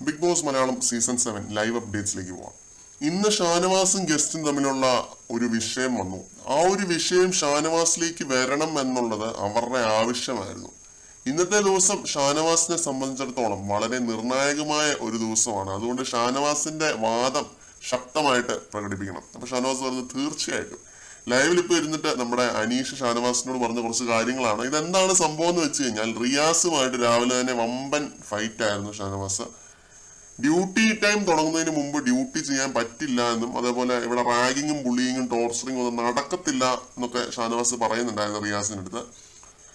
Big Boss Malayalam season 7 live അപ്ഡേറ്റ്സിലേക്ക് പോവാം. ഇന്ന് ഷാനവാസും ഗസ്റ്റും തമ്മിലുള്ള ഒരു വിഷയം വന്നു. ആ ഒരു വിഷയം ഷാനവാസിലേക്ക് വരണം എന്നുള്ളത് അവരുടെ ആവശ്യമായിരുന്നു. ഇന്നത്തെ ദിവസം ഷാനവാസിനെ സംബന്ധിച്ചിടത്തോളം വളരെ നിർണായകമായ ഒരു ദിവസമാണ്. അതുകൊണ്ട് ഷാനവാസിന്റെ വാദം ശക്തമായിട്ട് പ്രകടിപ്പിക്കണം. അപ്പൊ ഷാനവാസ് പറഞ്ഞത് തീർച്ചയായിട്ടും ലൈവിൽ ഇപ്പൊ ഇരുന്നിട്ട് നമ്മുടെ അനീഷ് ഷാനവാസിനോട് പറഞ്ഞ കുറച്ച് കാര്യങ്ങളാണ്. ഇതെന്താണ് സംഭവം എന്ന് വെച്ച് കഴിഞ്ഞാൽ, റിയാസുമായിട്ട് രാവിലെ തന്നെ വമ്പൻ ഫൈറ്റ് ആയിരുന്നു ഷാനവാസ്. ഡ്യൂട്ടി ടൈം തുടങ്ങുന്നതിന് മുമ്പ് ഡ്യൂട്ടി ചെയ്യാൻ പറ്റില്ല എന്നും, അതേപോലെ ഇവിടെ റാഗിങ്ങും ബുള്ളിങ്ങും ടോർച്ചറിങ്ങും ഒന്നും നടക്കത്തില്ല എന്നൊക്കെ ഷാനവാസ് പറയുന്നുണ്ടായിരുന്നു റിയാസിന്റെ അടുത്ത്.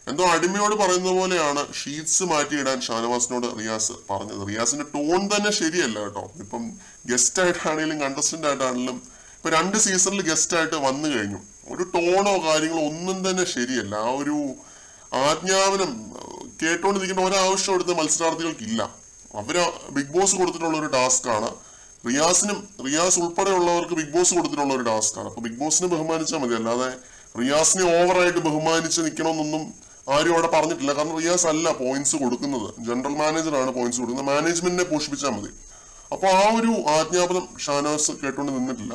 എന്തോ അടിമയോട് പറയുന്ന പോലെയാണ് ഷീറ്റ്സ് മാറ്റിയിടാൻ ഷാനവാസിനോട് റിയാസ് പറഞ്ഞത്. റിയാസിന്റെ ടോൺ തന്നെ ശരിയല്ല കേട്ടോ. ഇപ്പം ഗസ്റ്റ് ആയിട്ടാണെങ്കിലും കണ്ടസ്റ്റന്റ് ആയിട്ടാണെങ്കിലും ഇപ്പൊ 2 സീസണിൽ ഗസ്റ്റ് ആയിട്ട് വന്നു കഴിഞ്ഞു. ഒരു ടോണോ കാര്യങ്ങളോ ഒന്നും തന്നെ ശരിയല്ല. ആ ഒരു ആജ്ഞാപനം കേട്ടോണ്ടിരിക്കേണ്ട ഒരാവശ്യം എടുത്ത മത്സരാർത്ഥികൾക്കില്ല. അവര് ബിഗ് ബോസ് കൊടുത്തിട്ടുള്ള ഒരു ടാസ്ക് ആണ്. റിയാസ് ഉൾപ്പെടെയുള്ളവർക്ക് ബിഗ് ബോസ് കൊടുത്തിട്ടുള്ള ഒരു ടാസ്ക് ആണ്. അപ്പൊ ബിഗ് ബോസിനെ ബഹുമാനിച്ചാൽ മതി, അല്ലാതെ റിയാസിനെ ഓവറായിട്ട് ബഹുമാനിച്ച് നിൽക്കണമെന്നൊന്നും ആരും അവിടെ പറഞ്ഞിട്ടില്ല. കാരണം റിയാസ് അല്ല പോയിന്റ്സ് കൊടുക്കുന്നത്, ജനറൽ മാനേജറാണ് പോയിന്റ്സ് കൊടുക്കുന്നത്. മാനേജ്മെന്റിനെ പോഷിപ്പിച്ചാൽ മതി. അപ്പൊ ആ ഒരു ആജ്ഞാപനം ഷാനവാസ് കേട്ടോണ്ട് നിന്നിട്ടില്ല.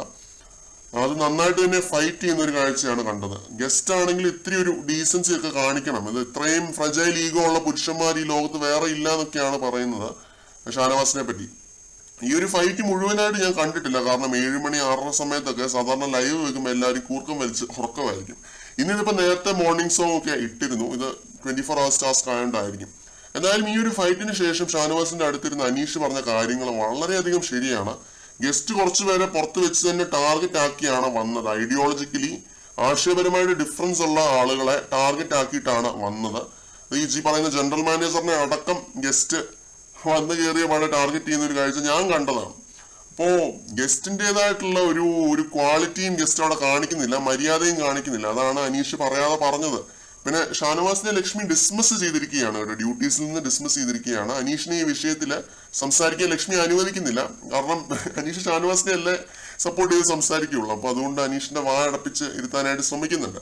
അത് നന്നായിട്ട് തന്നെ ഫൈറ്റ് ചെയ്യുന്ന ഒരു കാഴ്ചയാണ് കണ്ടത്. ഗസ്റ്റ് ആണെങ്കിൽ ഇത്തിരി ഒരു ഡീസൻസി ഒക്കെ കാണിക്കണം. ഇത് ഇത്രയും ഫ്രജൈൽ ഈഗോ ഉള്ള പുരുഷന്മാർ ഈ ലോകത്ത് വേറെ ഇല്ല എന്നൊക്കെയാണ് പറയുന്നത് ഷാനവാസിനെ പറ്റി. ഈ ഒരു ഫൈറ്റ് മുഴുവനായിട്ട് ഞാൻ കണ്ടിട്ടില്ല. കാരണം 7 മണി 6 സമയത്തൊക്കെ സാധാരണ ലൈവ് വെക്കുമ്പോൾ എല്ലാവരും കൂർക്കം വലിച്ച് ഉറക്കമായിരിക്കും. ഇന്നിപ്പോ നേരത്തെ മോർണിംഗ് സോങ് ഒക്കെ ഇട്ടിരുന്നു. ഇത് 24 hours ടാസ്ക് ആയതുകൊണ്ടായിരിക്കും. എന്തായാലും ഈ ഒരു ഫൈറ്റിന് ശേഷം ഷാനവാസിന്റെ അടുത്തിരുന്ന് അനീഷ് പറഞ്ഞ കാര്യങ്ങൾ വളരെയധികം ശരിയാണ്. ഗസ്റ്റ് കുറച്ചുപേരെ പുറത്ത് വെച്ച് തന്നെ ടാർഗറ്റ് ആക്കിയാണ് വന്നത്. ഐഡിയോളജിക്കലി ആശയപരമായിട്ട് ഡിഫറൻസ് ഉള്ള ആളുകളെ ടാർഗറ്റ് ആക്കിയിട്ടാണ് വന്നത്. ഈ പറയുന്ന ജനറൽ മാനേജറിനെ അടക്കം ഗസ്റ്റ് വന്ന് കയറിയ പാടെ ടാർഗറ്റ് ചെയ്യുന്ന ഒരു കാഴ്ച ഞാൻ കണ്ടതാണ്. അപ്പോ ഗസ്റ്റിൻ്റെതായിട്ടുള്ള ഒരു ക്വാളിറ്റിയും ഗസ്റ്റ് അവിടെ കാണിക്കുന്നില്ല, മര്യാദയും കാണിക്കുന്നില്ല. അതാണ് അനീഷ് പറയാതെ പറഞ്ഞത്. പിന്നെ ഷാനവാസിനെ ലക്ഷ്മി ഡിസ്മിസ് ചെയ്തിരിക്കുകയാണ്, ഡ്യൂട്ടീസിൽ നിന്ന് ഡിസ്മിസ് ചെയ്തിരിക്കുകയാണ്. അനീഷിനെ ഈ വിഷയത്തിൽ സംസാരിക്കാൻ ലക്ഷ്മി അനുവദിക്കുന്നില്ല. കാരണം അനീഷ് ഷാനവാസിനെ അല്ലേ സപ്പോർട്ട് ചെയ്ത് സംസാരിക്കുകയുള്ളൂ. അപ്പൊ അതുകൊണ്ട് അനീഷിന്റെ വായടപ്പിച്ച് ഇരുത്താനായിട്ട് ശ്രമിക്കുന്നുണ്ട്.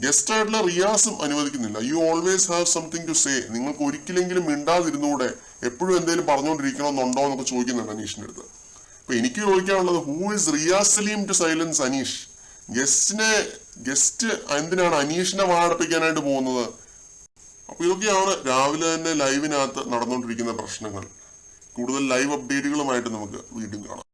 ഗസ്റ്റ് ആയിട്ടുള്ള റിയാസും അനുവദിക്കുന്നില്ല. You always have something to say. നിങ്ങൾക്ക് ഒരിക്കലെങ്കിലും മിണ്ടാതിരുന്നൂടെ, എപ്പോഴും എന്തെങ്കിലും പറഞ്ഞുകൊണ്ടിരിക്കണമെന്നുണ്ടോ എന്നൊക്കെ ചോദിക്കുന്നുണ്ട് അനീഷിന്റെ അടുത്ത്. അപ്പൊ എനിക്ക് ചോദിക്കാനുള്ളത്, who is Riyas Salim to silence Aneesh? Guest എന്തിനാണ് അനീഷിനെ വാടപ്പിക്കാനായിട്ട് പോകുന്നത്? അപ്പൊ ഇതൊക്കെയാണ് രാവിലെ തന്നെ ലൈവിനകത്ത് നടന്നുകൊണ്ടിരിക്കുന്ന പ്രശ്നങ്ങൾ. കൂടുതൽ ലൈവ് അപ്ഡേറ്റുകളുമായിട്ട് നമുക്ക് വീണ്ടും കാണാം.